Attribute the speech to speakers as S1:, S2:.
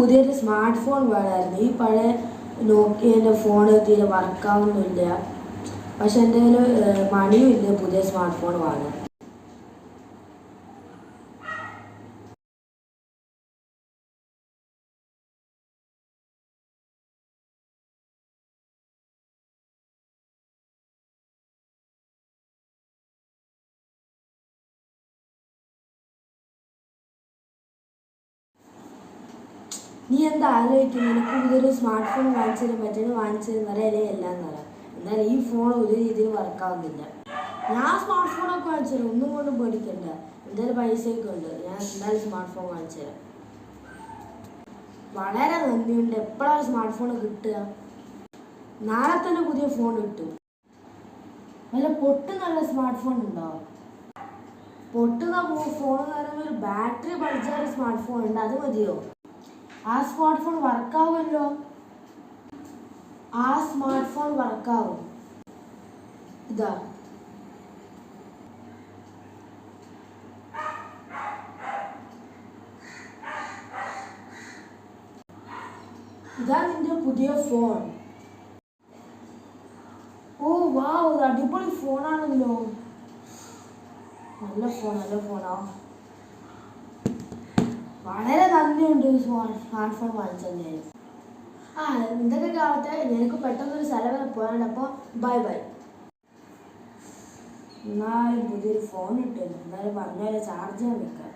S1: പുതിയൊരു smart phone വേണമായിരുന്നു. ഈ പഴയ നോക്കിയൻ്റെ ഫോൺ തീരെ വർക്കാവുന്നില്ല. പക്ഷെ എൻ്റെ കയ്യിൽ മണിയും ഇല്ല പുതിയ സ്മാർട്ട് ഫോൺ വാങ്ങാൻ. നീ എന്താ ആലോചിക്കുന്നത്? എനിക്ക് പുതിയൊരു സ്മാർട്ട് ഫോൺ വാങ്ങിച്ചതിന് പറ്റുന്ന വാങ്ങിച്ചതെന്ന് അറിയാലേ എല്ലാം തരാം. എന്നാൽ ഈ ഫോൺ ഒരു രീതിയിൽ വർക്കാവുന്നില്ല. ഞാൻ സ്മാർട്ട് ഫോണൊക്കെ വാങ്ങിച്ചു തരാം, ഒന്നും കൊണ്ടും പേടിക്കണ്ട. എന്തായാലും പൈസയൊക്കെ ഉണ്ട്, ഞാൻ എന്തായാലും സ്മാർട്ട് ഫോൺ വാങ്ങിച്ചു തരാം. വളരെ നന്ദിയുണ്ട്. എപ്പോഴാണ് സ്മാർട്ട് ഫോൺ കിട്ടുക? നാളെ തന്നെ പുതിയ ഫോൺ കിട്ടും. വല്ല പൊട്ടുന്നുള്ള സ്മാർട്ട് ഫോൺ ഉണ്ടോ? പൊട്ടുന്ന ഫോൺ എന്ന് പറയുമ്പോൾ ഒരു ബാറ്ററി പഴിച്ചാൽ സ്മാർട്ട് ഫോൺ ഉണ്ട്, അത് മതിയോ? ആ സ്മാർട്ട് ഫോൺ വർക്കാവുമല്ലോ. ആ സ്മാർട്ട് ഫോൺ വർക്കാവും. ഇതാ ഇതാ നിന്റെ പുതിയ ഫോൺ. ഓ വാവ്, ഇത് അടിപൊളി ഫോണാണല്ലോ. നല്ല ഫോണാ. വളരെ നന്ദിയുണ്ട് സ്മാർട്ട് ഫോൺ വാങ്ങിച്ചതിന്. എന്തൊക്കെ ആവട്ടെ, എനിക്ക് പെട്ടെന്നൊരു സ്ഥലം വരെ പോകാനുണ്ട്. അപ്പോൾ ബൈ. എന്നാലും പുതിയൊരു ഫോൺ ഇട്ടു. എന്നാലും പറഞ്ഞാൽ ചാർജ് ചെയ്യാൻ വെക്കാം.